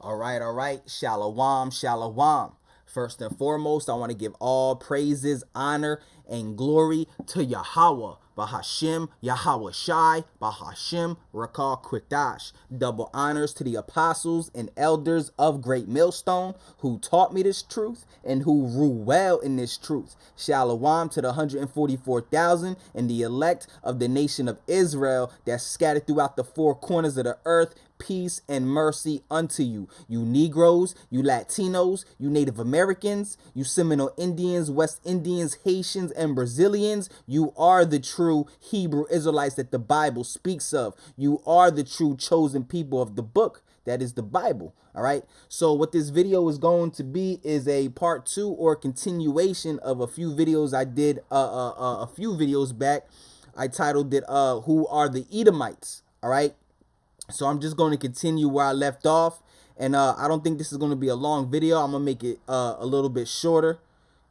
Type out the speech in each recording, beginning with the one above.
All right. Shalom, shalom. First and foremost, I want to give all praises, honor, and glory to Yahweh, Bahashim, Yahweh Shai, Bahashim, Rakah Kwitash. Double honors to the apostles and elders of Great Millstone who taught me this truth and who rule well in this truth. Shalom to the 144,000 and the elect of the nation of Israel that's scattered throughout the four corners of the earth. Peace and mercy unto you. You Negroes, you Latinos, you Native Americans, you Seminole Indians, West Indians, Haitians, and Brazilians. You are the true Hebrew Israelites that the Bible speaks of. You are the true chosen people of the book. That is the Bible. All right. So what this video is going to be is a part 2 or continuation of a few videos I did a few videos back. I titled it Who Are the Edomites? All right. So I'm just going to continue where I left off, and I don't think this is going to be a long video. I'm gonna make it a little bit shorter,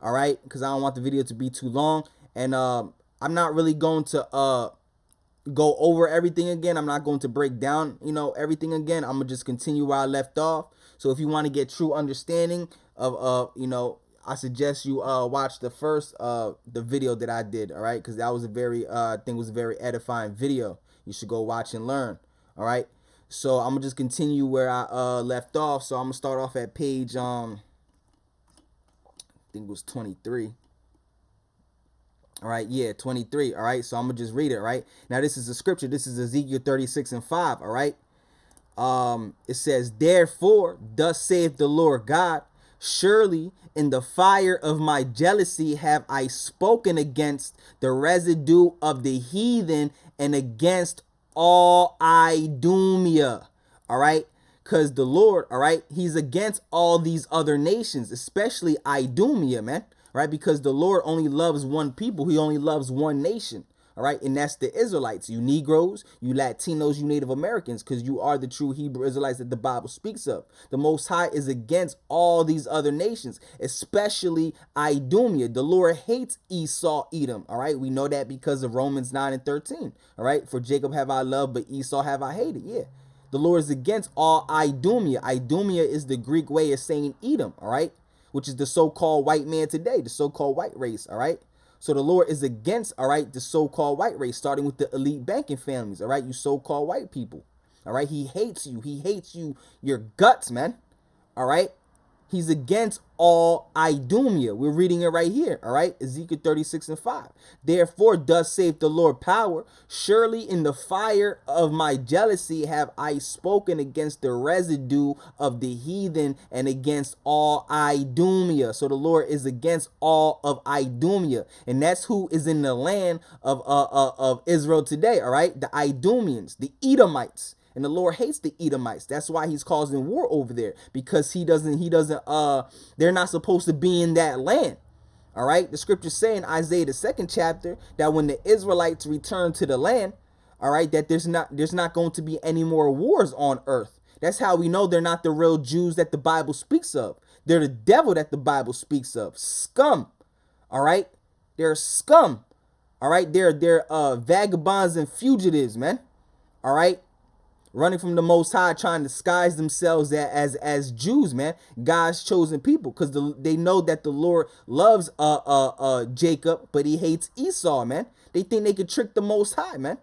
all right, because I don't want the video to be too long. And I'm not really going to go over everything again. I'm not going to break down everything again. I'm gonna just continue where I left off. So if you want to get true understanding of I suggest you watch the first the video that I did, all right, because that was a very I think was a very edifying video. You should go watch and learn. All right, so I'm gonna just continue where I left off. So I'm gonna start off at page I think it was 23. All right, yeah, 23. All right, so I'm gonna just read it. Right now, this is the scripture. This is Ezekiel 36:5. All right, it says, "Therefore, thus saith the Lord God, surely in the fire of my jealousy have I spoken against the residue of the heathen and against all Idumea." All right, because the Lord, all right, he's against all these other nations, especially Idumea, man. Right, because the Lord only loves one people. He only loves one nation. All right, and that's the Israelites. You Negroes, you Latinos, you Native Americans, because you are the true Hebrew Israelites that the Bible speaks of. The Most High is against all these other nations, especially Idumea. The Lord hates Esau, Edom. All right, we know that because of Romans 9:13. All right, for Jacob have I loved, but Esau have I hated. Yeah, the Lord is against all Idumea. Idumea is the Greek way of saying Edom. All right, which is the so-called white man today, the so-called white race. All right. So the Lord is against, all right, the so-called white race, starting with the elite banking families, all right, you so-called white people, all right? He hates you. He hates you, your guts, man, all right? He's against all Idumea. We're reading it right here, all right? Ezekiel 36:5. "Therefore, thus saith the Lord power, surely in the fire of my jealousy have I spoken against the residue of the heathen and against all Idumea." So the Lord is against all of Idumea, and that's who is in the land of Israel today, all right? The Idumeans, the Edomites. And the Lord hates the Edomites. That's why he's causing war over there, because he doesn't they're not supposed to be in that land. All right. The scriptures say in Isaiah the 2nd chapter that when the Israelites return to the land, all right, that there's not going to be any more wars on earth. That's how we know they're not the real Jews that the Bible speaks of. They're the devil that the Bible speaks of. Scum. All right. They're scum. All right. They're vagabonds and fugitives, man. All right. Running from the Most High, trying to disguise themselves as Jews, man, God's chosen people, because they know that the Lord loves Jacob, but he hates Esau, man. They think they could trick the Most High, man.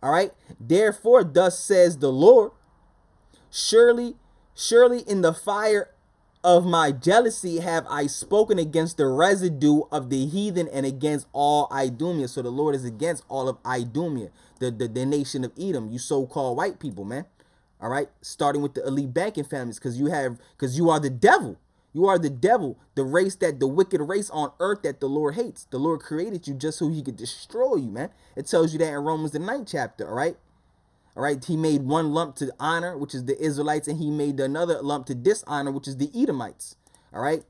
All right. "Therefore, thus says the Lord, surely in the fire of my jealousy have I spoken against the residue of the heathen and against all Idumea." So the Lord is against all of Idumea, the nation of Edom, you so-called white people, man. All right, starting with the elite banking families, because you are the devil. You are the devil, the wicked race on earth that the Lord hates. The Lord created you just so he could destroy you, man. It tells you that in Romans the 9th chapter, all right? All right, he made one lump to honor, which is the Israelites, and he made another lump to dishonor, which is the Edomites. All right.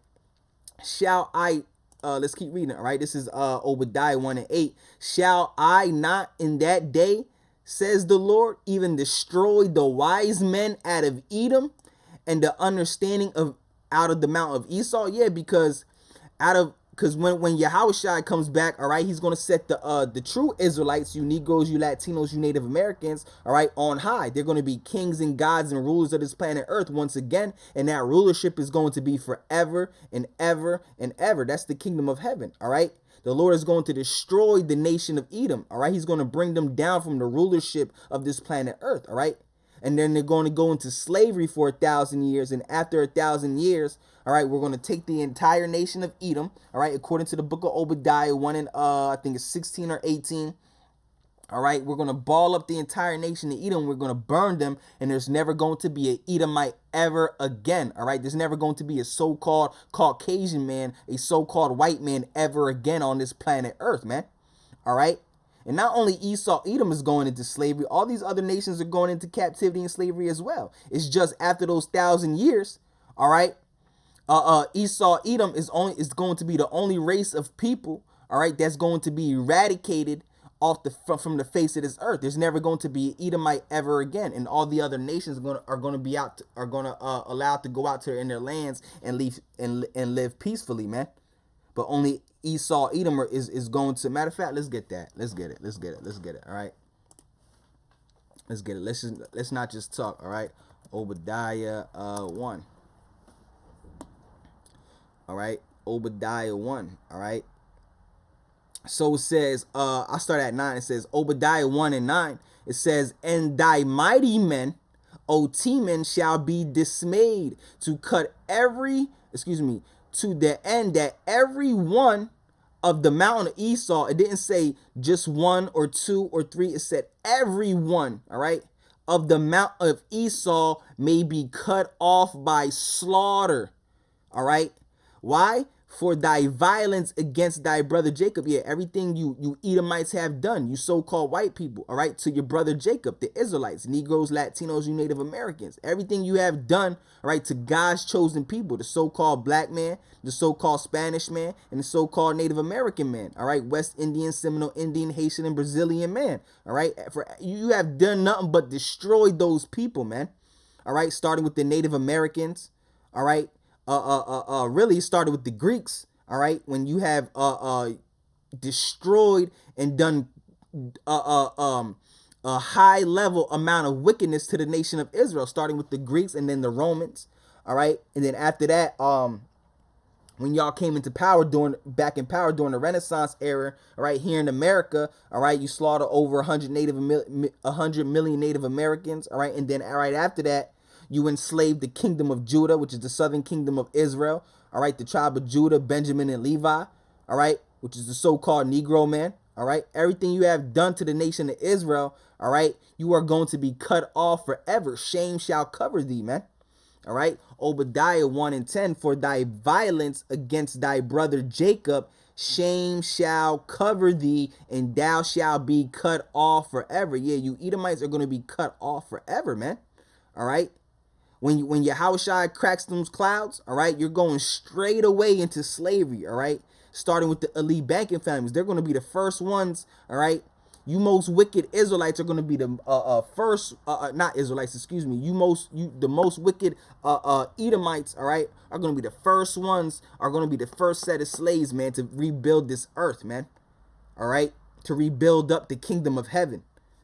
Let's keep reading. All right, this is Obadiah 1:8. "Shall I not in that day, says the Lord, even destroy the wise men out of Edom and the understanding of out of the mount of Esau?" Yeah, because out of because when Yahushua comes back, all right, he's going to set the true Israelites, you Negroes, you Latinos, you Native Americans, all right, on high. They're going to be kings and gods and rulers of this planet Earth once again, and that rulership is going to be forever and ever and ever. That's the kingdom of heaven, all right. The Lord is going to destroy the nation of Edom, all right. He's going to bring them down from the rulership of this planet Earth, all right. And then they're going to go into slavery for 1,000 years. And after 1,000 years, all right, we're going to take the entire nation of Edom, all right, according to the book of Obadiah 1 and I think it's 16 or 18. All right, we're going to ball up the entire nation of Edom. We're going to burn them, and there's never going to be an Edomite ever again. All right, there's never going to be a so-called Caucasian man, a so-called white man ever again on this planet Earth, man. All right. And not only Esau, Edom is going into slavery, all these other nations are going into captivity and slavery as well. It's just after those 1,000 years, all right, Esau, Edom is going to be the only race of people, all right, that's going to be eradicated off from the face of this earth. There's never going to be an Edomite ever again, and all the other nations are going to allowed to go out to in their lands and live peacefully, man. But only Esau, Edom is going to. Matter of fact, let's get that. Let's get it. All right. Let's get it. Let's not just talk. All right. Obadiah 1. All right. Obadiah 1. All right. So it says, I start at 9. It says Obadiah 1 and 9. It says, and thy mighty men, O Teman, shall be dismayed to the end that every one of the mountain of Esau, it didn't say just one or two or three, it said every one, all right, of the mount of Esau may be cut off by slaughter, all right. Why? For thy violence against thy brother Jacob. Yeah, everything you Edomites have done, you so-called white people, all right, to your brother Jacob, the Israelites, Negroes, Latinos, you Native Americans. Everything you have done, all right, to God's chosen people, the so-called black man, the so-called Spanish man, and the so-called Native American man, all right, West Indian, Seminole Indian, Haitian, and Brazilian man, all right. For you have done nothing but destroyed those people, man, all right, starting with the Native Americans, all right. Really started with the Greeks, all right, when you have destroyed and done a high level amount of wickedness to the nation of Israel, starting with the Greeks and then the Romans, all right, and then after that, when y'all came into power during the Renaissance era, all right, here in America, all right, you slaughtered over 100 million Native Americans, all right, and then right after that, you enslaved the kingdom of Judah, which is the southern kingdom of Israel, all right, the tribe of Judah, Benjamin, and Levi, all right, which is the so-called Negro man, all right. Everything you have done to the nation of Israel, all right, you are going to be cut off forever. Shame shall cover thee, man. All right. Obadiah 1 and 10, for thy violence against thy brother Jacob, shame shall cover thee, and thou shalt be cut off forever. Yeah, you Edomites are going to be cut off forever, man. All right. When Yahushua cracks those clouds, all right, you're going straight away into slavery, all right, starting with the elite banking families. They're going to be the first ones, all right. You most wicked Israelites are going to be the first, not Israelites, excuse me. The most wicked Edomites, all right, are going to be the first ones, are going to be the first set of slaves, man, to rebuild this earth, man, all right, to rebuild up the kingdom of heaven.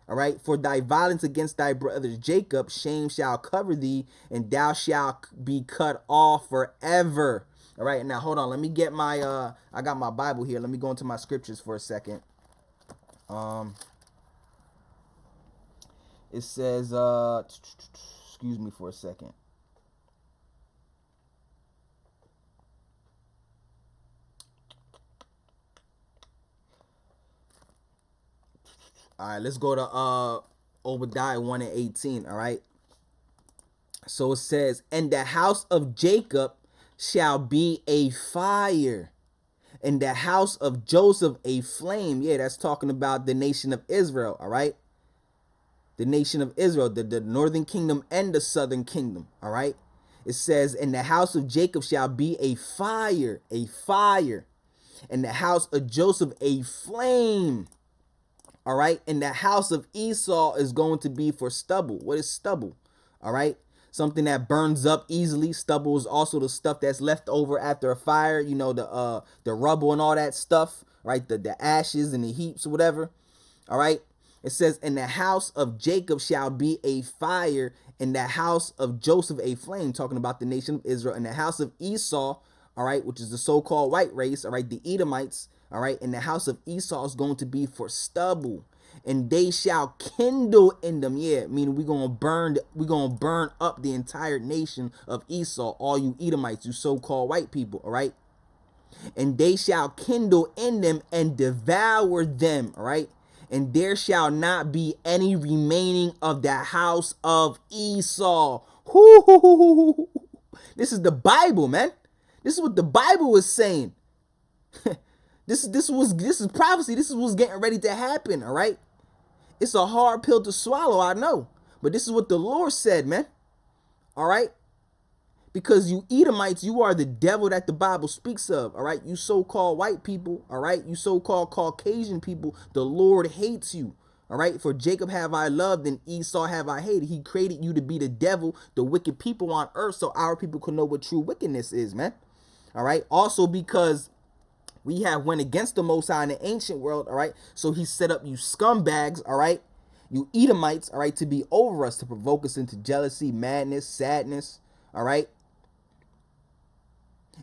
All right, for thy violence against thy brother Jacob, shame shall cover thee, and thou shalt be cut off forever. All right, now hold on. Let me get my I got my Bible here. Let me go into my scriptures for a second. It says, excuse me for a second. All right, let's go to Obadiah 1 and 18, all right? So it says, and the house of Jacob shall be a fire, and the house of Joseph a flame. Yeah, that's talking about the nation of Israel, all right? The nation of Israel, the northern kingdom and the southern kingdom, all right? It says, and the house of Jacob shall be a fire, and the house of Joseph a flame. All right. And the house of Esau is going to be for stubble. What is stubble? All right. something that burns up easily. Stubble is also the stuff that's left over after a fire, you know, the rubble and all that stuff, right? The ashes and the heaps or whatever. All right. It says, "In the house of Jacob shall be a fire, in the house of Joseph a flame," talking about the nation of Israel. "In the house of Esau," all right, which is the so-called white race, all right, the Edomites, all right, "in the house of Esau is going to be for stubble, and they shall kindle in them." Yeah, meaning we're gonna burn up the entire nation of Esau, all you Edomites, you so-called white people, all right? "And they shall kindle in them and devour them," all right? "And there shall not be any remaining of the house of Esau." Whoo! This is the Bible, man. This is what the Bible is saying. This is prophecy. This is what's getting ready to happen, all right? It's a hard pill to swallow, I know. But this is what the Lord said, man. All right? Because you Edomites, you are the devil that the Bible speaks of, all right? You so-called white people, all right? You so-called Caucasian people, the Lord hates you, all right? "For Jacob have I loved and Esau have I hated." He created you to be the devil, the wicked people on earth, so our people can know what true wickedness is, man. All right? Also because we have went against the Most High in the ancient world, all right? So he set up you scumbags, all right? You Edomites, all right, to be over us, to provoke us into jealousy, madness, sadness, all right?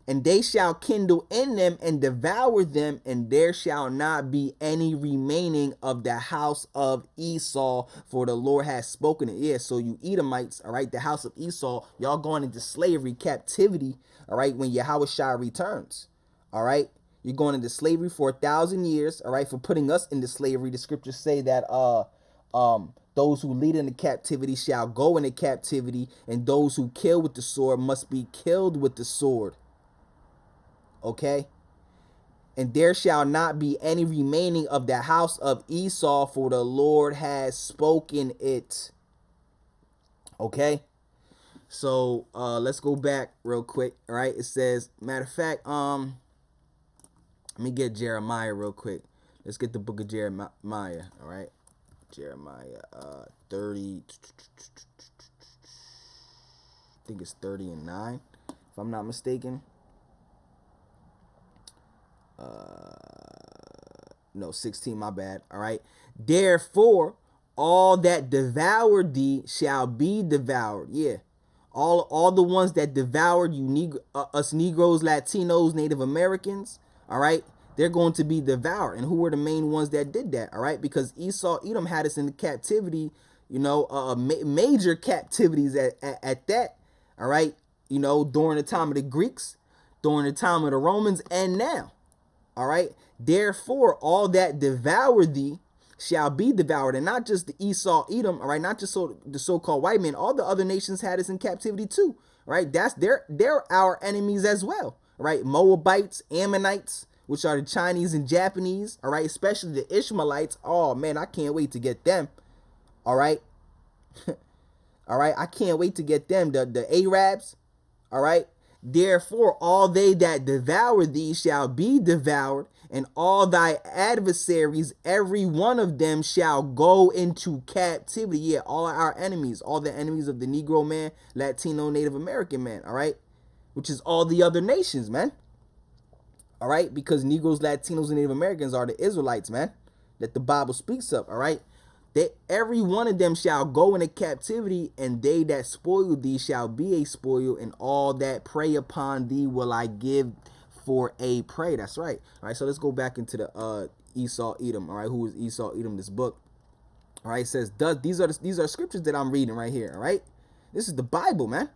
"And they shall kindle in them and devour them, and there shall not be any remaining of the house of Esau, for the Lord has spoken it." Yeah, so you Edomites, all right, the house of Esau, y'all going into slavery, captivity, all right, when Yahushua returns, all right? You're going into slavery for 1,000 years, all right, for putting us into slavery. The scriptures say that those who lead into captivity shall go into captivity, and those who kill with the sword must be killed with the sword. Okay? "And there shall not be any remaining of the house of Esau, for the Lord has spoken it." Okay? So let's go back real quick. All right, it says, matter of fact, let me get Jeremiah real quick. Let's get the book of Jeremiah. All right, Jeremiah 30. I think it's 30 and 9, if I'm not mistaken. No, 16, my bad. All right. "Therefore, all that devoured thee shall be devoured." Yeah. All the ones that devoured you, us Negroes, Latinos, Native Americans, all right, they're going to be devoured. And who were the main ones that did that? All right, because Esau, Edom had us in the captivity, you know, major captivities at that, all right, you know, during the time of the Greeks, during the time of the Romans, and now. All right. "Therefore, all that devour thee shall be devoured." And not just the Esau, Edom, all right, not just the so-called white men. All the other nations had us in captivity too, right? They're our enemies as well, right? Moabites, Ammonites, which are the Chinese and Japanese, all right, especially the Ishmaelites. Oh man, I can't wait to get them. All right. All right, I can't wait to get them. The Arabs, all right. "Therefore, all they that devour thee shall be devoured, and all thy adversaries, every one of them, shall go into captivity." Yeah, all our enemies, all the enemies of the Negro man, Latino, Native American man, all right? Which is all the other nations, man. All right? Because Negroes, Latinos, and Native Americans are the Israelites, man, that the Bible speaks of, all right? Every one of them shall go into captivity, and they that spoil thee shall be a spoil, and all that prey upon thee will I give for a prey. That's right. All right, so let's go back into the Esau, Edom. All right, who is Esau, Edom? This book. All right, it says, these are scriptures that I'm reading right here. All right, this is the Bible, man.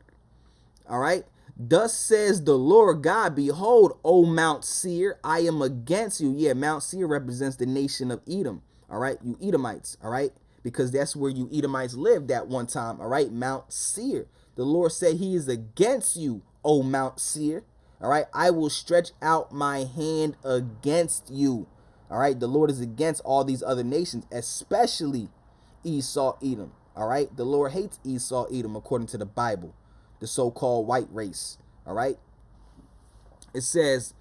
All right. "Thus says the Lord God, behold, O Mount Seir, I am against you." Yeah, Mount Seir represents the nation of Edom. All right, you Edomites, all right, because that's where you Edomites lived at one time, all right, Mount Seir. The Lord said he is against you, O Mount Seir, all right. "I will stretch out my hand against you." All right, the Lord is against all these other nations, especially Esau, Edom, all right. The Lord hates Esau, Edom, according to the Bible, the so-called white race, all right. It says,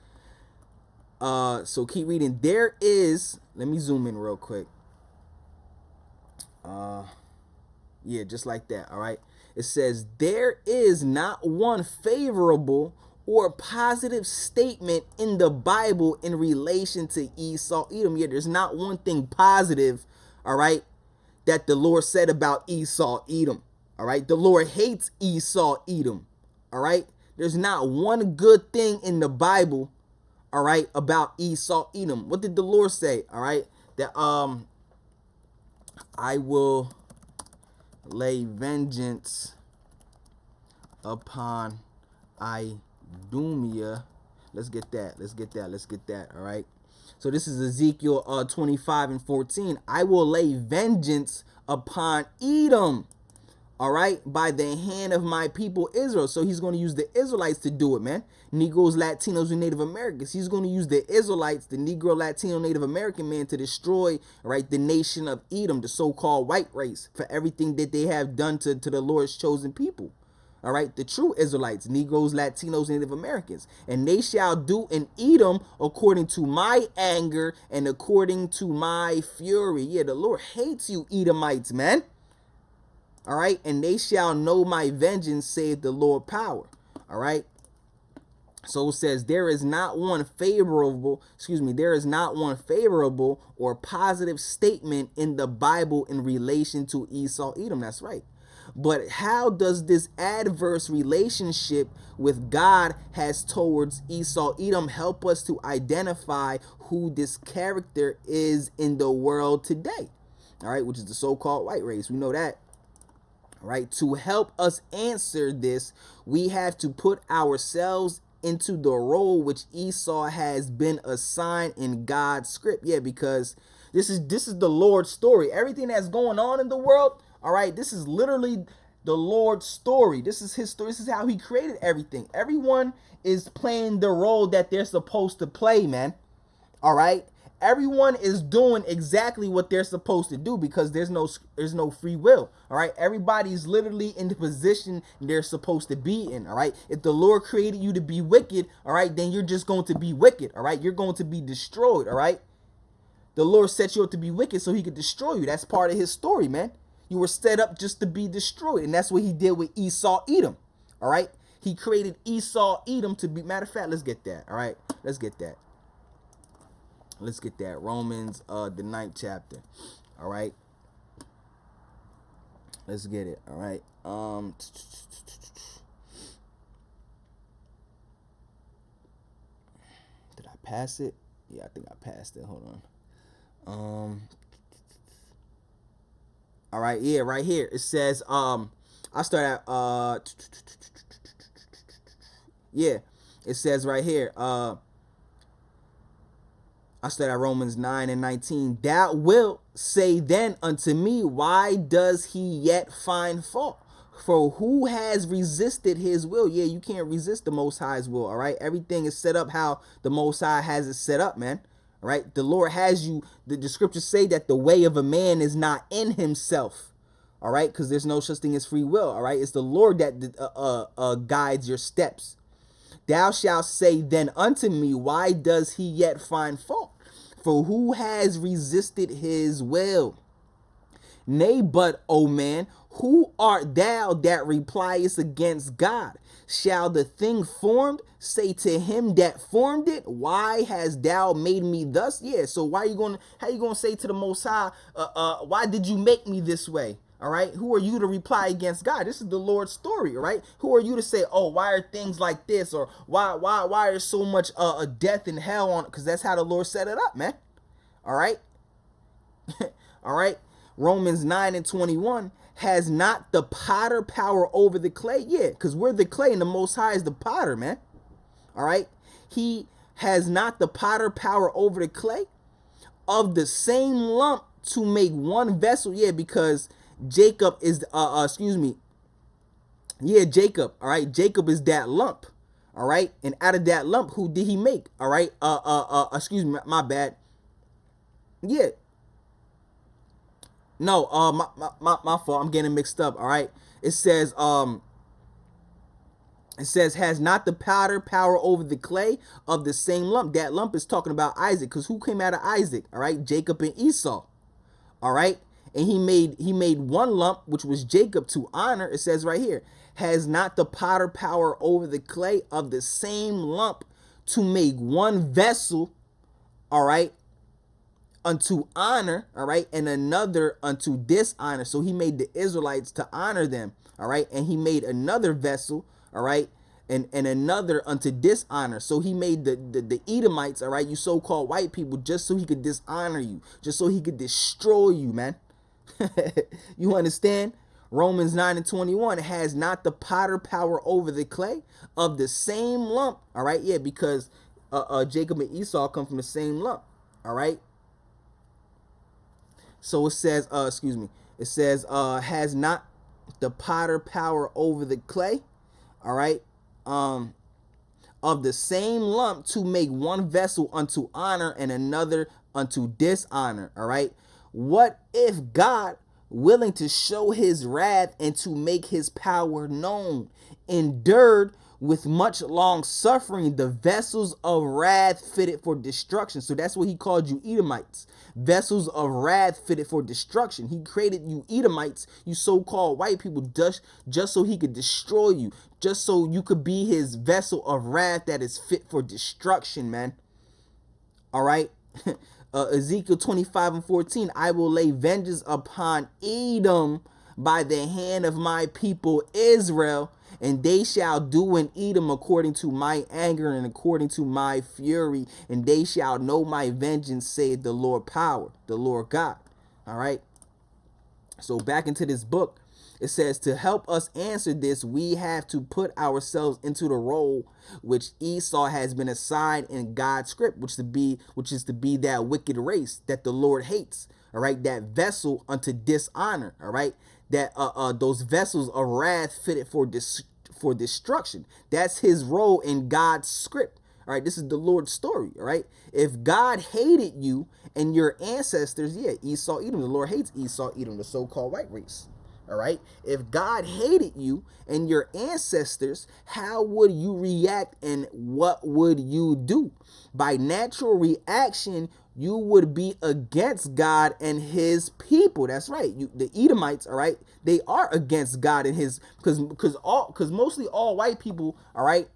so keep reading. "There is," let me zoom in real quick. Yeah, just like that, all right. It says, there is not one favorable or positive statement in the Bible in relation to Esau, Edom. Yeah, there's not one thing positive, all right, that the Lord said about Esau, Edom. All right, the Lord hates Esau, Edom. All right, there's not one good thing in the Bible, all right, about Esau, Edom. What did the Lord say? All right, that I will lay vengeance upon Idumea. Let's get that. All right. So this is Ezekiel 25:14. I will lay vengeance upon Edom, all right, by the hand of my people Israel. So he's going to use the Israelites to do it, man. Negroes, Latinos, and Native Americans. He's going to use the Israelites, the Negro, Latino, Native American man, to destroy, right, the nation of Edom, the so-called white race, for everything that they have done to the Lord's chosen people. All right, the true Israelites, Negroes, Latinos, Native Americans. And they shall do in Edom according to my anger and according to my fury. Yeah, the Lord hates you, Edomites, man. All right, and they shall know my vengeance, saith the Lord power. All right. So it says there is not one favorable or positive statement in the Bible in relation to Esau, Edom. That's right. But how does this adverse relationship with God has towards Esau, Edom help us to identify who this character is in the world today? All right, which is the so-called white race. We know that. Right? To help us answer this, we have to put ourselves into the role which Esau has been assigned in God's script. Yeah, because this is the Lord's story. Everything that's going on in the world, all right, this is literally the Lord's story. This is his story. This is how he created everything. Everyone is playing the role that they're supposed to play, man. All right? Everyone is doing exactly what they're supposed to do because there's no free will. All right, everybody's literally in the position they're supposed to be in. All right, if the Lord created you to be wicked, all right, then you're just going to be wicked. All right, you're going to be destroyed. All right, the Lord set you up to be wicked so he could destroy you. That's part of his story, man. You were set up just to be destroyed, and that's what he did with Esau, Edom. All right, he created Esau, Edom to be. Matter of fact, let's get that. All right, let's get that. Let's get that. Romans, the 9th chapter. All right. Let's get it. All right. Did I pass it? Yeah, I think I passed it. Hold on. All right. Yeah, right here. It says, I start at, yeah, it says right here, I start at Romans 9:19. Thou wilt say then unto me, why does he yet find fault? For who has resisted his will? Yeah, you can't resist the Most High's will, all right? Everything is set up how the Most High has it set up, man. All right? The Lord has you, the scriptures say that the way of a man is not in himself, all right? Because there's no such thing as free will, all right? It's the Lord that guides your steps. Thou shalt say then unto me, why does he yet find fault? For who has resisted his will? Nay, but, O man, who art thou that repliest against God? Shall the thing formed say to him that formed it, why hast thou made me thus? Yeah, so how you going to say to the Most High, why did you make me this way? All right, who are you to reply against God? This is the Lord's story, all right? Who are you to say, oh, why are things like this, or why is so much death and hell on it? Because that's how the Lord set it up, man. All right, all right. Romans 9:21. Has not the potter power over the clay? Yeah, because we're the clay and the Most High is the potter, man. All right, he has not the potter power over the clay of the same lump to make one vessel. Yeah, because Jacob is Jacob, all right, Jacob is that lump, all right, and out of that lump, who did he make? All right, my bad. Yeah, no, my fault, I'm getting mixed up. All right, it says has not the power over the clay of the same lump. That lump is talking about Isaac, because who came out of Isaac? All right, Jacob and Esau. All right, And he made one lump, which was Jacob, to honor. It says right here, has not the potter power over the clay of the same lump to make one vessel, all right, unto honor, all right, and another unto dishonor. So he made the Israelites to honor them, all right, and he made another vessel, all right, and another unto dishonor. So he made the Edomites, all right, you so-called white people, just so he could dishonor you, just so he could destroy you, man. You understand? Romans 9:21 has not the potter power over the clay of the same lump, all right, yeah, because Jacob and Esau come from the same lump, all right. So it says, it says, has not the potter power over the clay, all right, of the same lump to make one vessel unto honor and another unto dishonor, all right. What if God, willing to show his wrath and to make his power known, endured with much long suffering the vessels of wrath fitted for destruction? So that's what he called you Edomites, vessels of wrath fitted for destruction. He created you Edomites, you so-called white people, just so he could destroy you, just so you could be his vessel of wrath that is fit for destruction, man. All right. Ezekiel 25:14, I will lay vengeance upon Edom by the hand of my people Israel, and they shall do in Edom according to my anger and according to my fury, and they shall know my vengeance, saith the Lord power, the Lord God. All right. So back into this book, it says, to help us answer this, we have to put ourselves into the role which Esau has been assigned in God's script, which is to be that wicked race that the Lord hates. All right, that vessel unto dishonor. All right, that those vessels of wrath fitted for destruction. That's his role in God's script. All right, this is the Lord's story. All right, if God hated you and your ancestors, yeah, Esau, Edom, the Lord hates Esau, Edom, the so-called white race. All right. If God hated you and your ancestors, how would you react and what would you do? By natural reaction, you would be against God and his people. That's right. The Edomites, all right, they are against God and his, because mostly all white people, all right,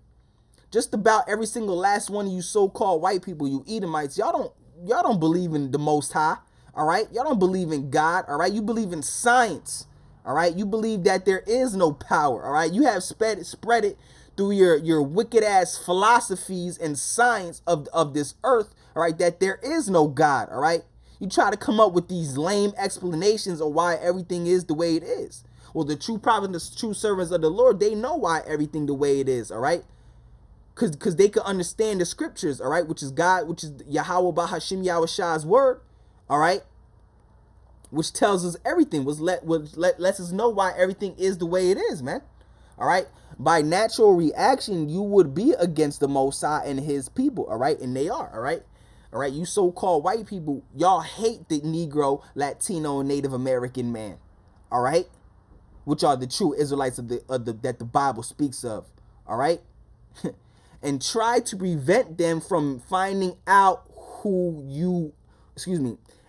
just about every single last one of you so-called white people, you Edomites, y'all don't believe in the Most High. All right. Y'all don't believe in God. All right. You believe in science. All right, you believe that there is no power. All right, you have spread it through your wicked ass philosophies and science of this earth. All right, that there is no God. All right, you try to come up with these lame explanations of why everything is the way it is. Well, the true prophets, the true servants of the Lord, they know why everything the way it is. All right, because they can understand the scriptures. All right, which is God, which is Yahweh Bahashim Yahushah's word. All right. Which tells us everything, lets us know why everything is the way it is, man. All right. By natural reaction, you would be against the Most High and his people. All right. And they are. All right. All right. You so-called white people, y'all hate the Negro, Latino, and Native American man. All right. Which are the true Israelites that the Bible speaks of. All right. And try to prevent them from finding out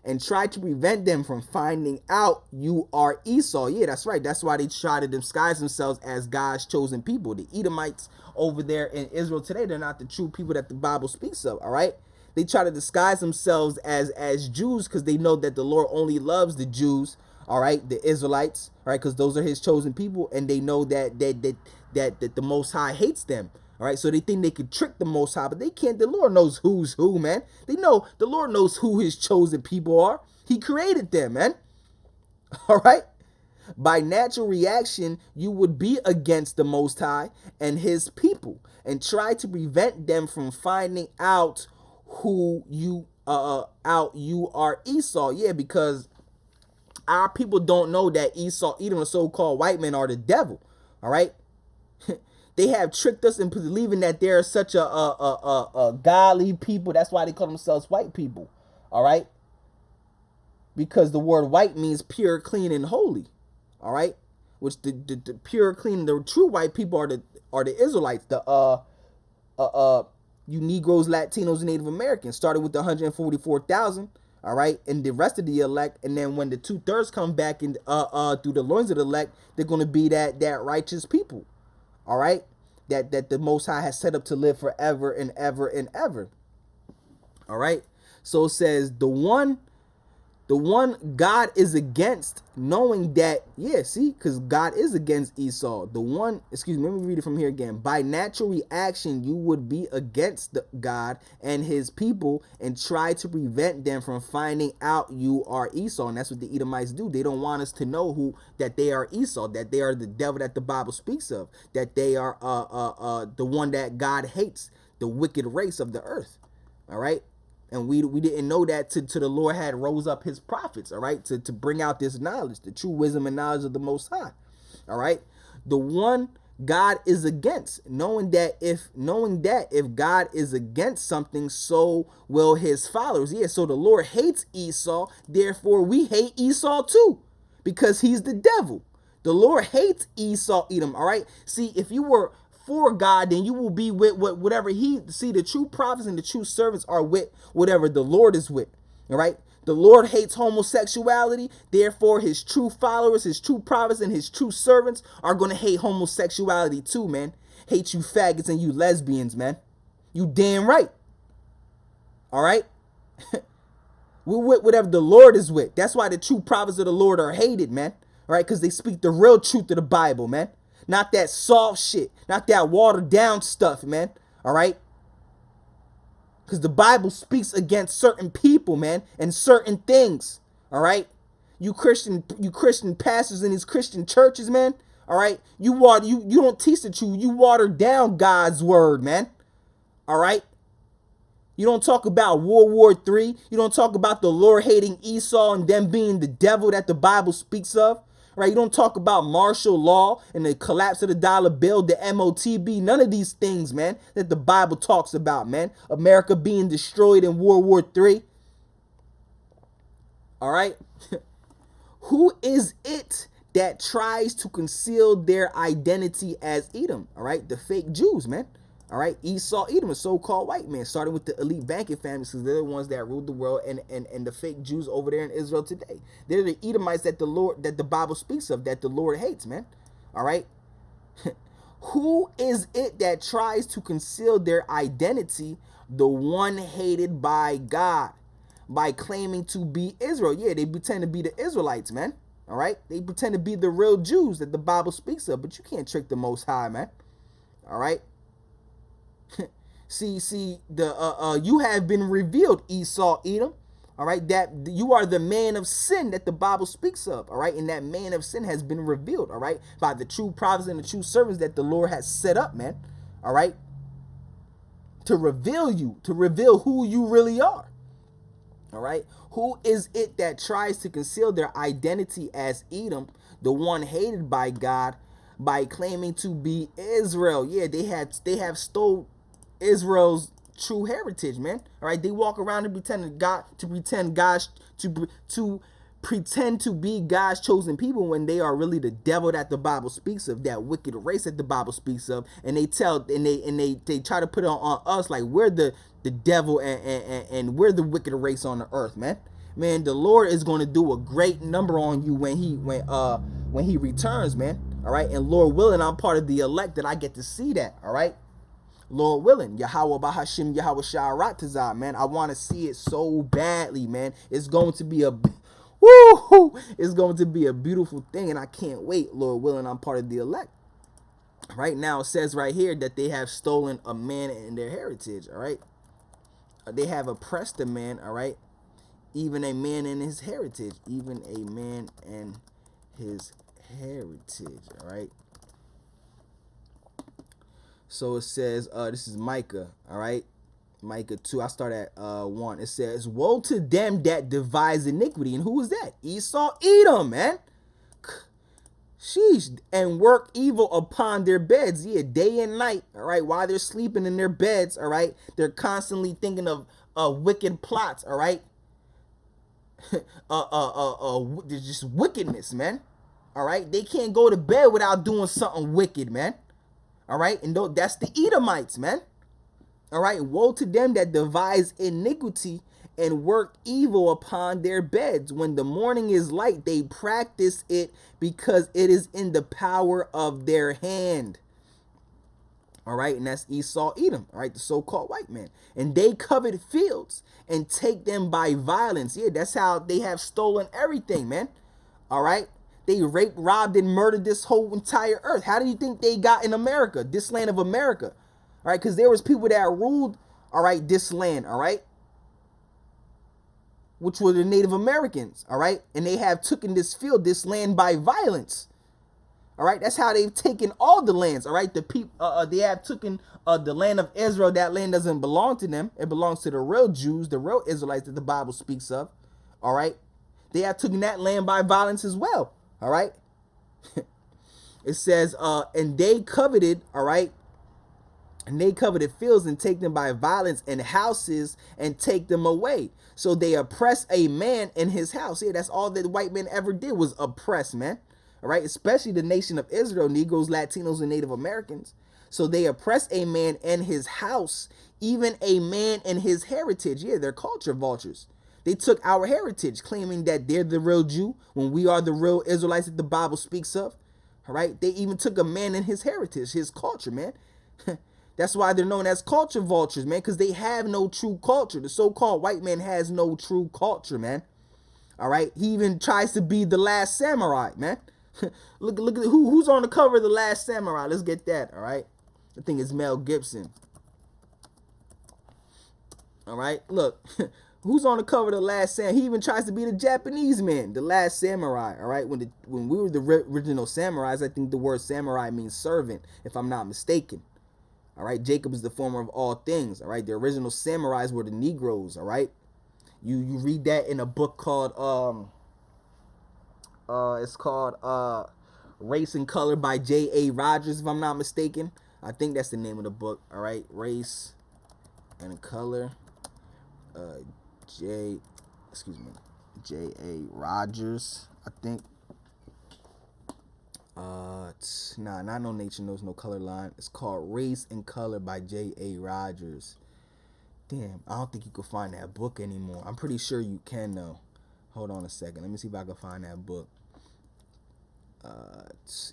and try to prevent them from finding out you are Esau. Yeah, that's right. That's why they try to disguise themselves as God's chosen people. The Edomites over there in Israel today, they're not the true people that the Bible speaks of, all right? They try to disguise themselves as Jews because they know that the Lord only loves the Jews, all right, the Israelites, all right, because those are his chosen people, and they know that the Most High hates them. All right, so they think they could trick the Most High, but they can't. The Lord knows who's who, man. They know the Lord knows who his chosen people are. He created them, man. All right. By natural reaction, you would be against the Most High and his people and try to prevent them from finding out who you are Esau. Yeah, because our people don't know that Esau, Edom, the so-called white men, are the devil. All right. They have tricked us into believing that they're such a godly people. That's why they call themselves white people. All right. Because the word white means pure, clean, and holy. All right. Which the pure, clean, the true white people are the Israelites. You Negroes, Latinos, and Native Americans. Started with the 144,000. all right, and the rest of the elect. And then when the 2/3 come back in through the loins of the elect, they're going to be that righteous people, all right, that the Most High has set up to live forever and ever and ever. All right. So it says the one God is against, knowing that, yeah, see, because God is against Esau. The one, excuse me, let me read it from here again. By natural reaction, you would be against God and his people and try to prevent them from finding out you are Esau. And that's what the Edomites do. They don't want us to know that they are Esau, that they are the devil that the Bible speaks of, that they are the one that God hates, the wicked race of the earth. All right. And we didn't know that till the Lord had rose up his prophets, all right, to bring out this knowledge, the true wisdom and knowledge of the Most High, all right. The one God is against, knowing that if God is against something, so will his followers. Yeah, so the Lord hates Esau, therefore we hate Esau too, because he's the devil. The Lord hates Esau, Edom, all right. See, if you were for God, then you will be with whatever the true prophets and the true servants are with whatever the Lord is with. All right. The Lord hates homosexuality. Therefore, his true followers, his true prophets, and his true servants are going to hate homosexuality too, man. Hate you faggots and you lesbians, man. You damn right. All right. We're with whatever the Lord is with. That's why the true prophets of the Lord are hated, man. All right. Because they speak the real truth of the Bible, man. Not that soft shit. Not that watered down stuff, man. All right? Because the Bible speaks against certain people, man, and certain things. All right? You Christian pastors in these Christian churches, man. All right? You don't teach the truth. You water down God's word, man. All right? You don't talk about World War III. You don't talk about the Lord hating Esau and them being the devil that the Bible speaks of. Right? You don't talk about martial law and the collapse of the dollar bill, the MOTB, none of these things, man, that the Bible talks about, man. America being destroyed in World War III. All right? Who is it that tries to conceal their identity as Edom? All right? The fake Jews, man. All right, Esau, Edom, a so-called white man, starting with the elite banking families, because they're the ones that ruled the world, and the fake Jews over there in Israel today. They're the Edomites that the Bible speaks of, that the Lord hates, man. All right. Who is it that tries to conceal their identity? The one hated by God, by claiming to be Israel. Yeah, they pretend to be the Israelites, man. All right, they pretend to be the real Jews that the Bible speaks of, but you can't trick the Most High, man. All right. See, you have been revealed, Esau, Edom. All right, that you are the man of sin that the Bible speaks of. All right, and that man of sin has been revealed. All right, by the true prophets and the true servants that the Lord has set up, man. All right, to reveal you, to reveal who you really are. All right, who is it that tries to conceal their identity as Edom, the one hated by God, by claiming to be Israel? Yeah, they have stole Israel's true heritage, man. All right, they walk around and pretend to be God's chosen people when they are really the devil that the Bible speaks of, that wicked race that the Bible speaks of, and they try to put it on us like we're the devil and we're the wicked race on the earth, man. Man, the Lord is going to do a great number on you when he returns, man. All right, and Lord willing, I'm part of the elect that I get to see that. All right. Lord willing, Yahweh Bahashim, Yahweh Sha'aratazah, man. I want to see it so badly, man. It's going to be it's going to be a beautiful thing, and I can't wait. Lord willing, I'm part of the elect. Right now, it says right here that they have stolen a man and their heritage, all right? They have oppressed a man, all right? Even a man and his heritage. Even a man and his heritage, all right? So it says, this is Micah, all right? Micah 2, I start at 1. It says, woe to them that devise iniquity. And who is that? Esau, Edom, man. Sheesh. And work evil upon their beds, yeah, day and night, all right? While they're sleeping in their beds, all right? They're constantly thinking of wicked plots, all right? There's just wickedness, man. All right? They can't go to bed without doing something wicked, man. All right, and that's the Edomites, man. All right, woe to them that devise iniquity and work evil upon their beds. When the morning is light, they practice it because it is in the power of their hand. All right, and that's Esau, Edom, all right, the so-called white man. And they covet fields and take them by violence. Yeah, that's how they have stolen everything, man. All right, they raped, robbed, and murdered this whole entire earth. How do you think they got in America, this land of America? All right, because there was people that ruled, all right, this land, all right, which were the Native Americans, all right, and they have taken this field, this land by violence. All right, that's how they've taken all the lands. All right, the people they have taken the land of Israel. That land doesn't belong to them. It belongs to the real Jews, the real Israelites that the Bible speaks of. All right, they have taken that land by violence as well. All right, it says, and they coveted. All right, and they coveted fields and take them by violence, and houses and take them away. So they oppress a man in his house. Yeah, that's all that the white man ever did was oppress, man. All right, especially the nation of Israel, Negroes, Latinos, and Native Americans. So they oppress a man in his house, even a man in his heritage. Yeah, they're culture vultures. They took our heritage, claiming that they're the real Jew when we are the real Israelites that the Bible speaks of. All right, they even took a man in his heritage, his culture, man. That's why they're known as culture vultures, man, because they have no true culture. The so-called white man has no true culture, man. All right, he even tries to be the last samurai, man. look at who's on the cover of The Last Samurai. Let's get that. All right, I think it's Mel Gibson. All right, look, who's on the cover of The Last Samurai? He even tries to be the Japanese man, The Last Samurai. All right, when we were the original samurais, I think the word samurai means servant, if I'm not mistaken. All right, Jacob is the former of all things. All right, the original samurais were the Negroes. All right, you read that in a book called it's called Race and Color by J.A. Rogers, if I'm not mistaken. I think that's the name of the book. All right, Race and Color, J.A. Rogers, I think. Nah, not No Nature Knows No Color Line. It's called Race and Color by J.A. Rogers. Damn, I don't think you can find that book anymore. I'm pretty sure you can though. Hold on a second. Let me see if I can find that book.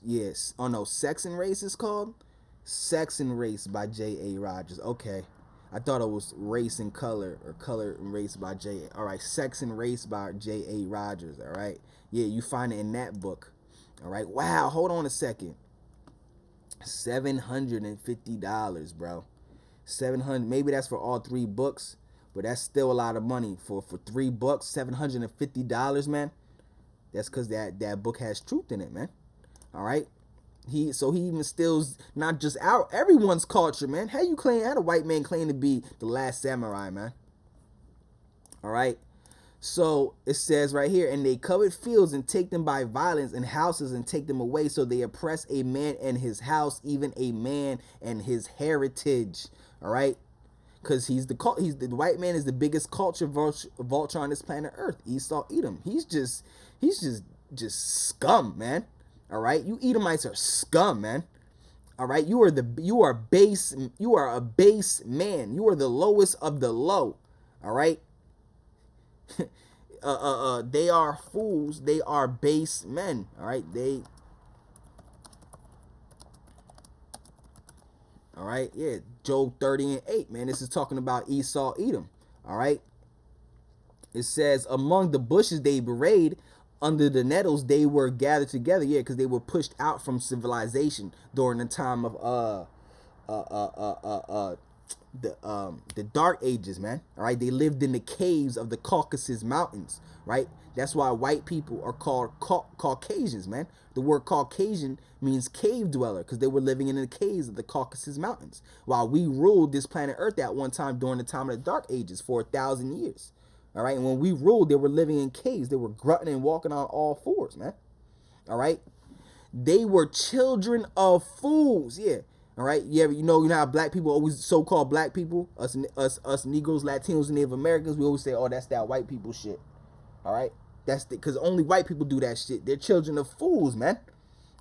Yes. Oh no, Sex and Race is called? Sex and Race by J.A. Rogers. Okay. I thought it was Race and Color or Color and Race by J.A. All right, Sex and Race by J.A. Rogers. All right. Yeah, you find it in that book. All right. Wow, hold on a second. $750, bro. 700. Maybe that's for all 3 books. But that's still a lot of money for 3 books, $750, man. That's because that book has truth in it, man. All right. He even steals not just everyone's culture, man. How the white man claim to be the last samurai, man? All right. So it says right here, and they covet fields and take them by violence, and houses and take them away. So they oppress a man and his house, even a man and his heritage. All right. Because the white man is the biggest culture vulture on this planet Earth. Esau, Edom. He's just scum, man. All right, you Edomites are scum, man. All right, you are a base man. You are the lowest of the low. All right. They are fools. They are base men. All right, All right, yeah, Job 30:8, man. This is talking about Esau, Edom. All right. It says, among the bushes they berate, under the nettles they were gathered together. Yeah, because they were pushed out from civilization during the time of the Dark Ages, man. All right, they lived in the caves of the Caucasus Mountains. Right, that's why white people are called Caucasians, man. The word Caucasian means cave dweller because they were living in the caves of the Caucasus Mountains, while we ruled this planet Earth at one time during the time of the Dark Ages for 1,000 years. All right, and when we ruled, they were living in caves. They were grunting and walking on all 4s, man. All right, they were children of fools. Yeah. All right, you know how black people always, so-called black people, us Negroes, Latinos, and Native Americans, we always say, oh, that's that white people shit. All right, that's because only white people do that shit. They're children of fools, man.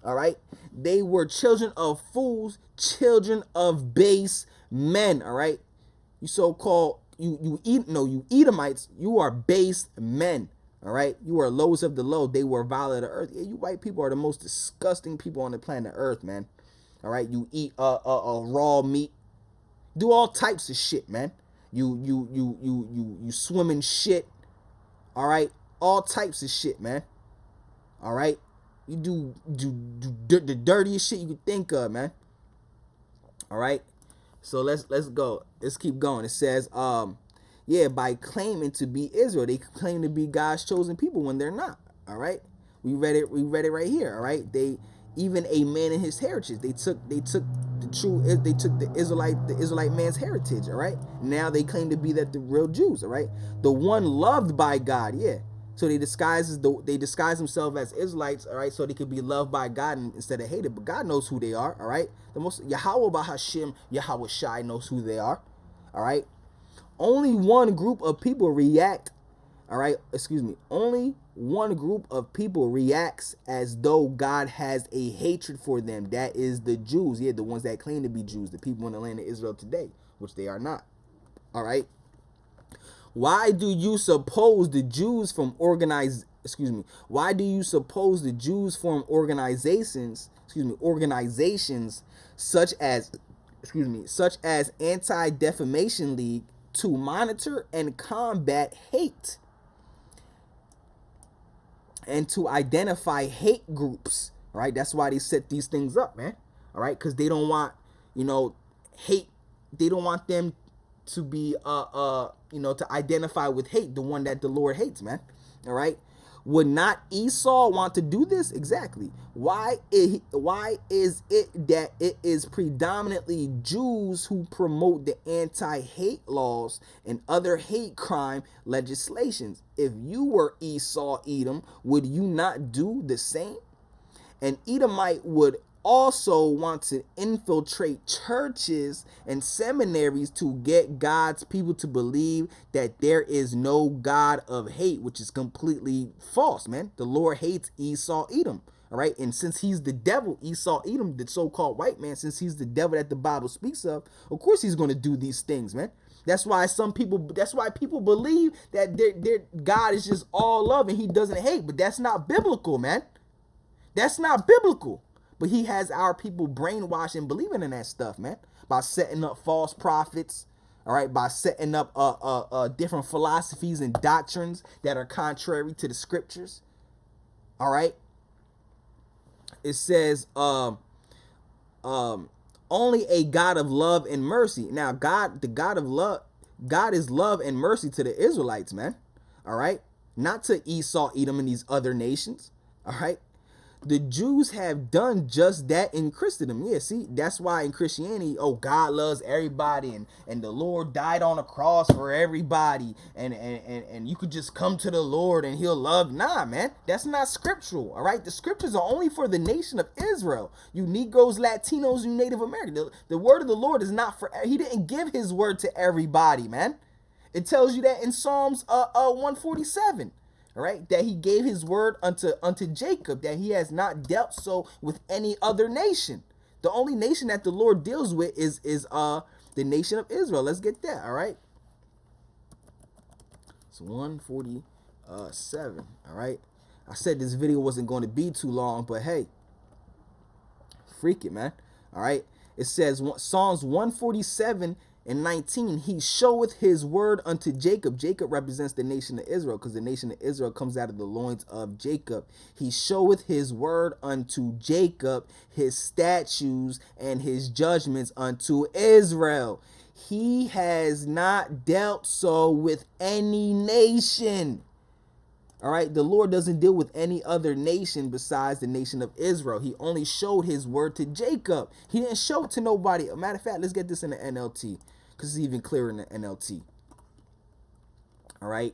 All right, they were children of fools, children of base men. All right, you so-called you Edomites, you are base men. All right, you are lowest of the low. They were vile of the earth. Yeah, you white people are the most disgusting people on the planet Earth, man. All right, you eat raw meat, do all types of shit, man. You swim in shit. All right, all types of shit, man. All right, you do the dirtiest shit you could think of, man. All right, so let's go. Let's keep going. It says, yeah, by claiming to be Israel, they claim to be God's chosen people when they're not. All right, we read it right here. All right, they even a man in his heritage. They took the Israelite man's heritage. All right, now they claim to be the real Jews. All right, the one loved by God. Yeah. So they disguise themselves as Israelites, all right, so they could be loved by God instead of hated. But God knows who they are, all right. The most Yahweh Bahashim Yahweh Shai knows who they are, all right. Only one group of people react, all right. Only one group of people reacts as though God has a hatred for them. That is the Jews, yeah, the ones that claim to be Jews, the people in the land of Israel today, which they are not, all right. Why do you suppose the Jews form organizations, such as Anti-Defamation League to monitor and combat hate and to identify hate groups, right? That's why they set these things up, man. All right, because they don't want, hate. They don't want them to be to identify with hate, the one that the Lord hates, man. All right, would not Esau want to do this? Exactly. Why is it that it is predominantly Jews who promote the anti-hate laws and other hate crime legislations? If you were Esau Edom, would you not do the same? An Edomite would also want to infiltrate churches and seminaries to get God's people to believe that there is no God of hate, which is completely false, man. The Lord hates Esau Edom, all right? And since he's the devil, Esau Edom, the so-called white man, since he's the devil that the Bible speaks of course he's going to do these things, man. That's why people believe that their God is just all love and he doesn't hate, but that's not biblical, man. That's not biblical. But he has our people brainwashed and believing in that stuff, man. By setting up false prophets, all right, by setting up different philosophies and doctrines that are contrary to the scriptures. All right. It says only a God of love and mercy. Now, God is love and mercy to the Israelites, man. All right. Not to Esau, Edom, and these other nations. All right. The Jews have done just that in Christendom. Yeah, see, that's why in Christianity, God loves everybody and the Lord died on a cross for everybody and you could just come to the Lord and he'll love. Nah, man, that's not scriptural, all right? The scriptures are only for the nation of Israel. You Negroes, Latinos, you Native Americans. The word of the Lord is not for, he didn't give his word to everybody, man. It tells you that in Psalms 147. All right, that he gave his word unto Jacob, that he has not dealt so with any other nation. The only nation that the Lord deals with is the nation of Israel. Let's get that. All right. It's 147. All right. I said this video wasn't going to be too long, but hey, freak it, man. All right. It says Psalms 147 and 19, he showeth his word unto Jacob. Jacob represents the nation of Israel because the nation of Israel comes out of the loins of Jacob. He showeth his word unto Jacob, his statutes and his judgments unto Israel. He has not dealt so with any nation. All right, the Lord doesn't deal with any other nation besides the nation of Israel. He only showed his word to Jacob. He didn't show it to nobody. A matter of fact, let's get this in the NLT because it's even clearer in the NLT. All right,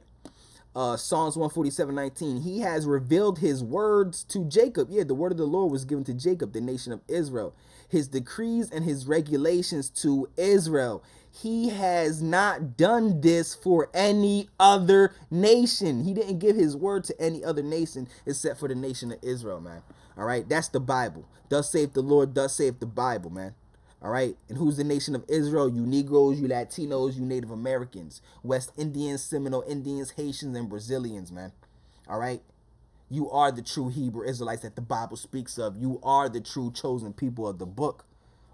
Psalms 147:19. He has revealed his words to Jacob. Yeah, the word of the Lord was given to Jacob, the nation of Israel. His decrees and his regulations to Israel. He has not done this for any other nation. He didn't give his word to any other nation except for the nation of Israel, man. All right, that's the Bible. Thus saith the Lord, thus saith the Bible, man. All right. And who's the nation of Israel? You Negroes, you Latinos, you Native Americans, West Indians, Seminole Indians, Haitians, and Brazilians, man. All right. You are the true Hebrew Israelites that the Bible speaks of. You are the true chosen people of the book.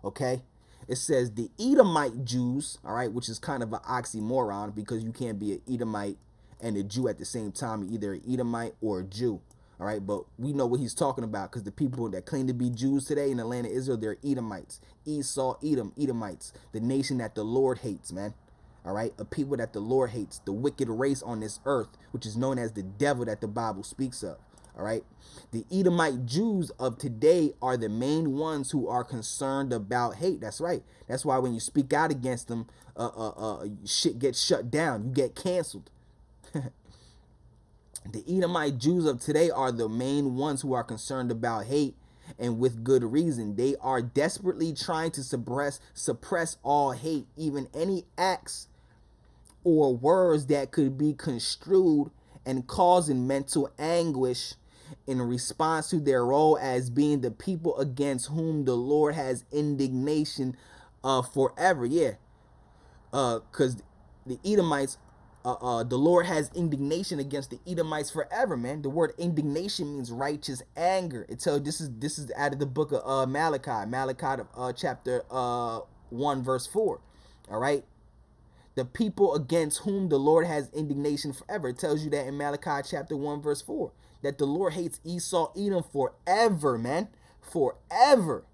Okay. It says the Edomite Jews, all right, which is kind of an oxymoron because you can't be an Edomite and a Jew at the same time. You're either an Edomite or a Jew. All right, but we know what he's talking about because the people that claim to be Jews today in the land of Israel, they're Edomites. Esau, Edom, Edomites, the nation that the Lord hates, man. All right, a people that the Lord hates, the wicked race on this earth, which is known as the devil that the Bible speaks of. All right, the Edomite Jews of today are the main ones who are concerned about hate. That's right. That's why when you speak out against them, shit gets shut down. You get canceled. The Edomite Jews of today are the main ones who are concerned about hate, and with good reason. They are desperately trying to suppress all hate, even any acts or words that could be construed and causing mental anguish in response to their role as being the people against whom the Lord has indignation forever. Yeah, because the Edomites, the Lord has indignation against the Edomites forever, man. The word indignation means righteous anger. It tells this is out of the book of Malachi chapter 1 verse 4. All right. The people against whom the Lord has indignation forever. It tells you that in Malachi chapter 1 verse 4 that the Lord hates Esau, Edom forever, man. Forever.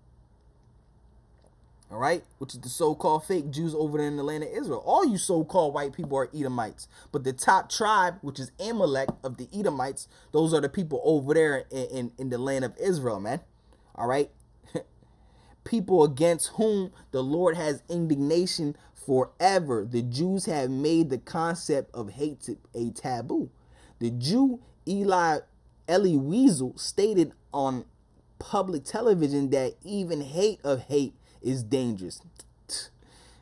All right, which is the so-called fake Jews over there in the land of Israel. All you so-called white people are Edomites, but the top tribe, which is Amalek of the Edomites, those are the people over there in the land of Israel, man. All right, people against whom the Lord has indignation forever. The Jews have made the concept of hate a taboo. The Jew Eli Weasel stated on public television that even hate of hate is dangerous.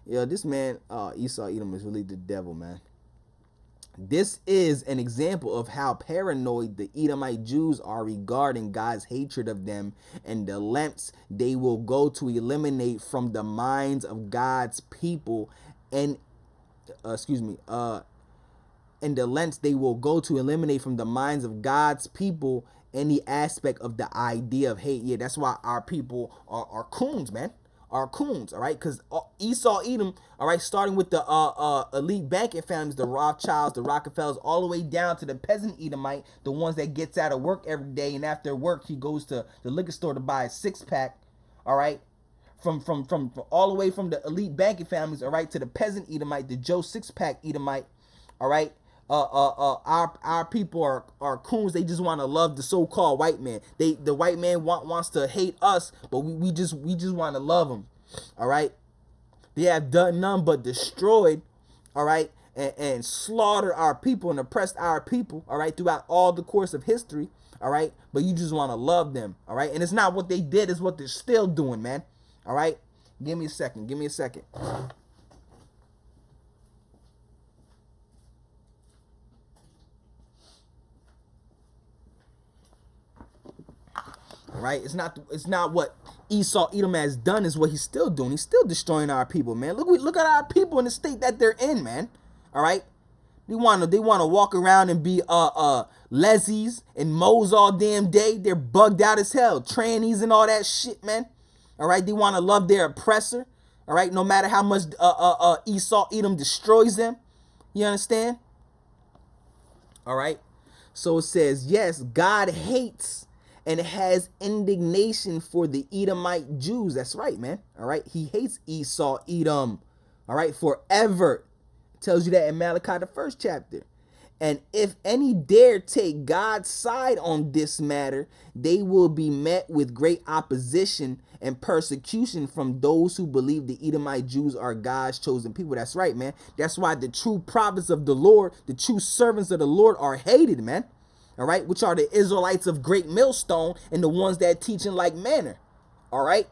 Yo, this man, Esau Edom, is really the devil, man. This is an example of how paranoid the Edomite Jews are regarding God's hatred of them and the lengths they will go to eliminate from the minds of God's people and and the lengths they will go to eliminate from the minds of God's people any aspect of the idea of hate. Yeah, that's why our people are coons, man. Are coons, all right? Because Esau Edom, all right, starting with the elite banking families, the Rothschilds, the Rockefellers, all the way down to the peasant Edomite, the ones that gets out of work every day, and after work he goes to the liquor store to buy a six-pack, all right? From all the way from the elite banking families, all right, to the peasant Edomite, the Joe six-pack Edomite, all right? Our people are coons. They just want to love the so-called white man. The white man wants to hate us, but we just want to love him. All right. They have done none but destroyed, all right, and slaughtered our people and oppressed our people, all right, throughout all the course of history, all right. But you just want to love them, all right. And it's not what they did; it's what they're still doing, man. All right. Give me a second. Give me a second. Right? It's not what Esau Edom has done, is what he's still doing. He's still destroying our people, man. Look at our people in the state that they're in, man. All right? They wanna walk around and be lesbies and mows all damn day. They're bugged out as hell. Trannies and all that shit, man. All right? They want to love their oppressor. All right? No matter how much Esau Edom destroys them. You understand? All right? So it says, yes, God hates and has indignation for the Edomite Jews. That's right, man. All right. He hates Esau, Edom. All right. Forever. It tells you that in Malachi, the 1st chapter. And if any dare take God's side on this matter, they will be met with great opposition and persecution from those who believe the Edomite Jews are God's chosen people. That's right, man. That's why the true prophets of the Lord, the true servants of the Lord, are hated, man. All right, which are the Israelites of Great Millstone and the ones that teach in like manner. All right.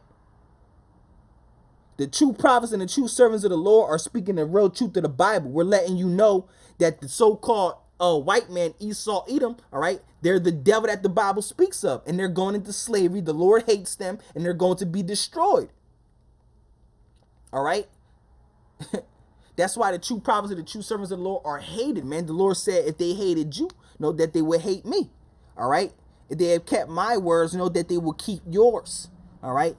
The true prophets and the true servants of the Lord are speaking the real truth of the Bible. We're letting you know that the so-called white man, Esau, Edom, all right, they're the devil that the Bible speaks of, and they're going into slavery. The Lord hates them, and they're going to be destroyed. All right. That's why the true prophets and the true servants of the Lord are hated, man. The Lord said if they hated you, know that they would hate me. All right. If they have kept my words, know that they will keep yours. All right.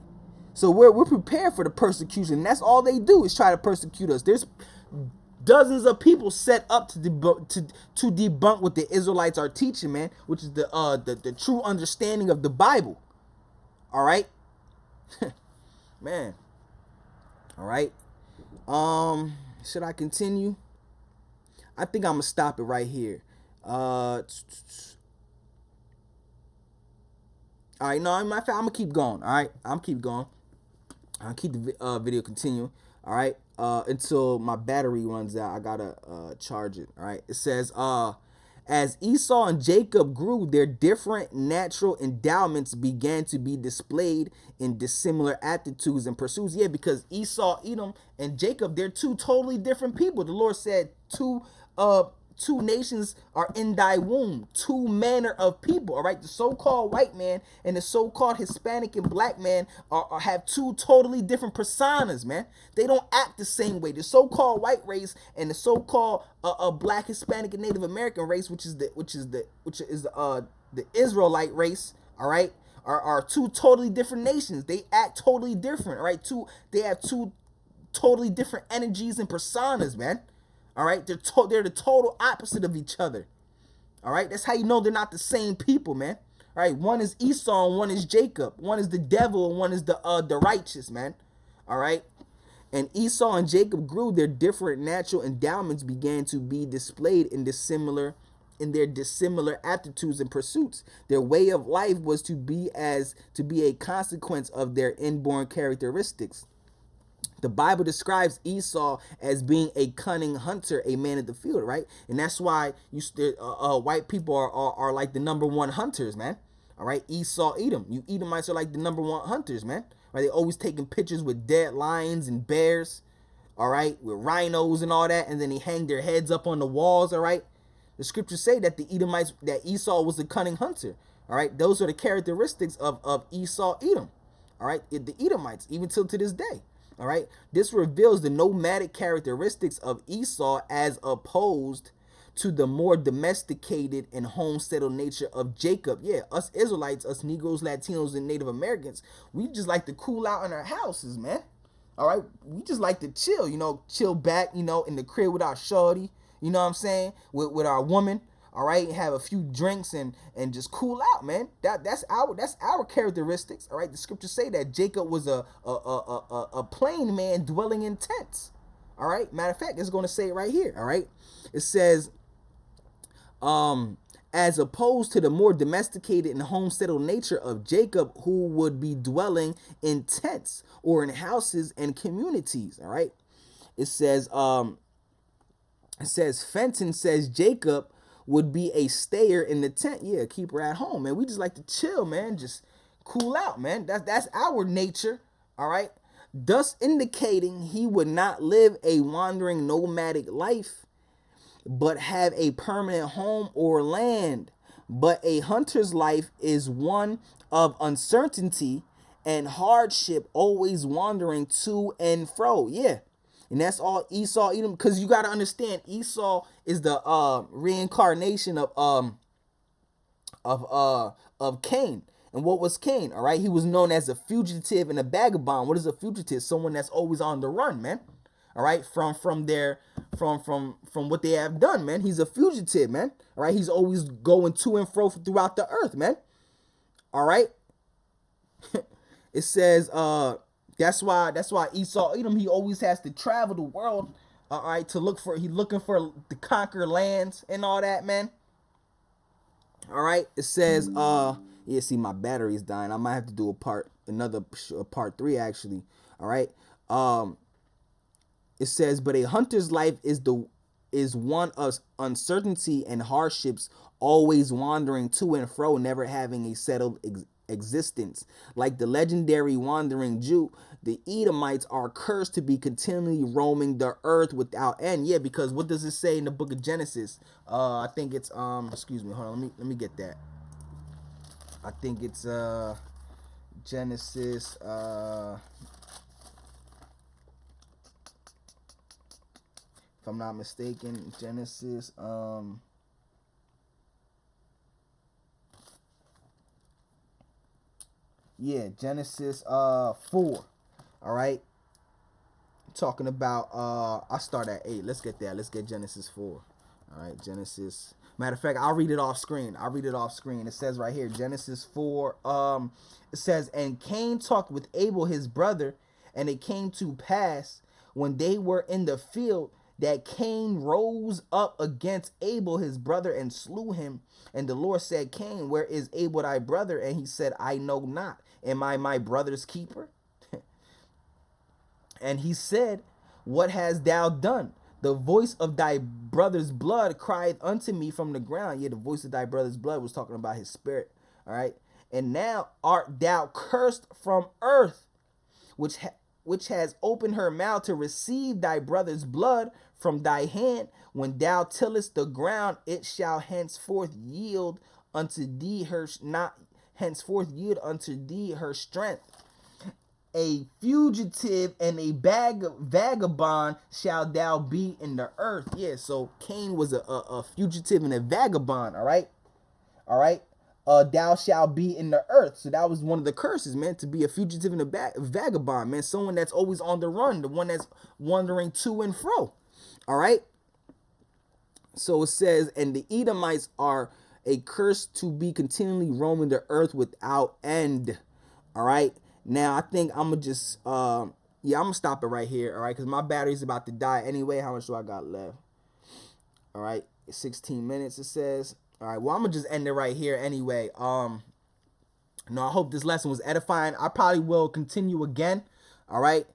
So we're prepared for the persecution. That's all they do is try to persecute us. There's dozens of people set up to debunk what the Israelites are teaching, man, which is the true understanding of the Bible. All right. Man. All right. Should I continue? I think I'm gonna stop it right here. All right, no, I'm gonna keep going. All right, I'm keep going. I'll keep the video continue. All right, until my battery runs out. I gotta charge it. All right, it says as Esau and Jacob grew, their different natural endowments began to be displayed in dissimilar attitudes and pursuits. Yeah, because Esau, Edom, and Jacob, they're two totally different people. The Lord said two nations are in thy womb, two manner of people. All right, the so-called white man and the so-called Hispanic and black man have two totally different personas, man. They don't act the same way. The so-called white race and the so-called black, Hispanic, and Native American race, which is the Israelite race, all right, are two totally different nations. They act totally different, all right. They have two totally different energies and personas, man. All right, they're the total opposite of each other. All right, that's how you know they're not the same people, man. All right, one is Esau and one is Jacob. One is the devil and one is the righteous, man. All right, and Esau and Jacob grew. Their different natural endowments began to be displayed in their dissimilar attitudes and pursuits. Their way of life was to be a consequence of their inborn characteristics. The Bible describes Esau as being a cunning hunter, a man of the field, right? And that's why white people are like the number one hunters, man. All right, Esau, Edom. You Edomites are like the number one hunters, man. Right? They always taking pictures with dead lions and bears, all right, with rhinos and all that, and then they hang their heads up on the walls, all right. The scriptures say that that Esau was a cunning hunter, all right. Those are the characteristics of Esau, Edom, all right. The Edomites, even till to this day. All right. This reveals the nomadic characteristics of Esau as opposed to the more domesticated and home-settled nature of Jacob. Yeah, us Israelites, us Negroes, Latinos, and Native Americans, we just like to cool out in our houses, man. All right. We just like to chill, chill back, in the crib with our shorty, you know what I'm saying, with our woman. All right, and have a few drinks and just cool out, man. That's our characteristics. All right, the scriptures say that Jacob was a plain man dwelling in tents. All right, matter of fact, it's going to say it right here. All right, it says, as opposed to the more domesticated and home-settled nature of Jacob, who would be dwelling in tents or in houses and communities. All right, it says Fenton says Jacob would be a stayer in the tent. Yeah, keep her at home, man. We just like to chill, man. Just cool out, man. That's our nature, all right? Thus indicating he would not live a wandering nomadic life, but have a permanent home or land. But a hunter's life is one of uncertainty and hardship, always wandering to and fro. Yeah. And that's all Esau, Edom, because you got to understand, Esau is the reincarnation of Cain. And what was Cain? All right, he was known as a fugitive and a vagabond. What is a fugitive? Someone that's always on the run, man. All right, from what they have done, man. He's a fugitive, man. All right, he's always going to and fro throughout the earth, man. All right. It says that's why Esau Edom, he always has to travel the world, all right, he's looking for to conquer lands and all that, man. All right, it says yeah, see, my battery's dying. I might have to do part 3 actually. All right. It says, but a hunter's life is one of uncertainty and hardships, always wandering to and fro, never having a settled existence. Like the legendary wandering Jew, the Edomites are cursed to be continually roaming the earth without end. Yeah, because what does it say in the book of Genesis? I think it's excuse me, hold on, let me get that. I think it's Genesis if I'm not mistaken. Genesis, yeah, Genesis 4. All right. Talking about I start at 8. Let's get there. Let's get Genesis 4. All right, Genesis. Matter of fact, I'll read it off screen. It says right here, Genesis 4. It says, and Cain talked with Abel his brother, and it came to pass when they were in the field that Cain rose up against Abel his brother and slew him. And the Lord said, Cain, where is Abel thy brother? And he said, I know not. Am I my brother's keeper? And he said, what hast thou done? The voice of thy brother's blood cried unto me from the ground. Yeah, the voice of thy brother's blood was talking about his spirit. All right. And now art thou cursed from earth, which has opened her mouth to receive thy brother's blood from thy hand. When thou tillest the ground, it shall henceforth yield unto thee her strength. A fugitive and a vagabond shall thou be in the earth. Yeah, so Cain was a fugitive and a vagabond. All right. Thou shalt be in the earth. So that was one of the curses, man, to be a fugitive and a vagabond, man. Someone that's always on the run, the one that's wandering to and fro. All right. So it says, and the Edomites are a curse to be continually roaming the earth without end. All right. Now I think I'm gonna just I'm gonna stop it right here. All right, because my battery's about to die anyway. How much do I got left? All right, 16 minutes it says. All right, well, I'm gonna just end it right here anyway. I hope this lesson was edifying. I probably will continue again. All right,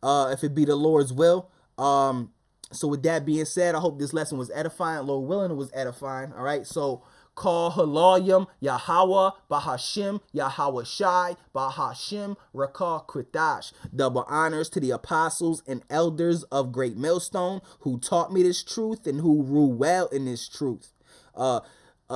if it be the Lord's will. So with that being said, I hope this lesson was edifying. Lord willing, it was edifying. All right, so call Halayim Yahweh Bahashim Yahweh Shai Bahashim Rakah Kritash. Double honors to the apostles and elders of Great Millstone who taught me this truth and who rule well in this truth.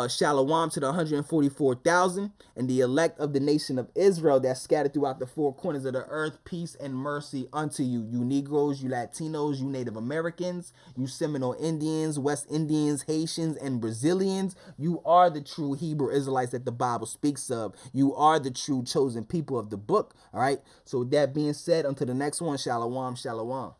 Shalom to the 144,000 and the elect of the nation of Israel that's scattered throughout the four corners of the earth. Peace and mercy unto you, you Negroes, you Latinos, you Native Americans, you Seminole Indians, West Indians, Haitians, and Brazilians. You are the true Hebrew Israelites that the Bible speaks of. You are the true chosen people of the book. All right. So with that being said, until the next one, shalom, shalom.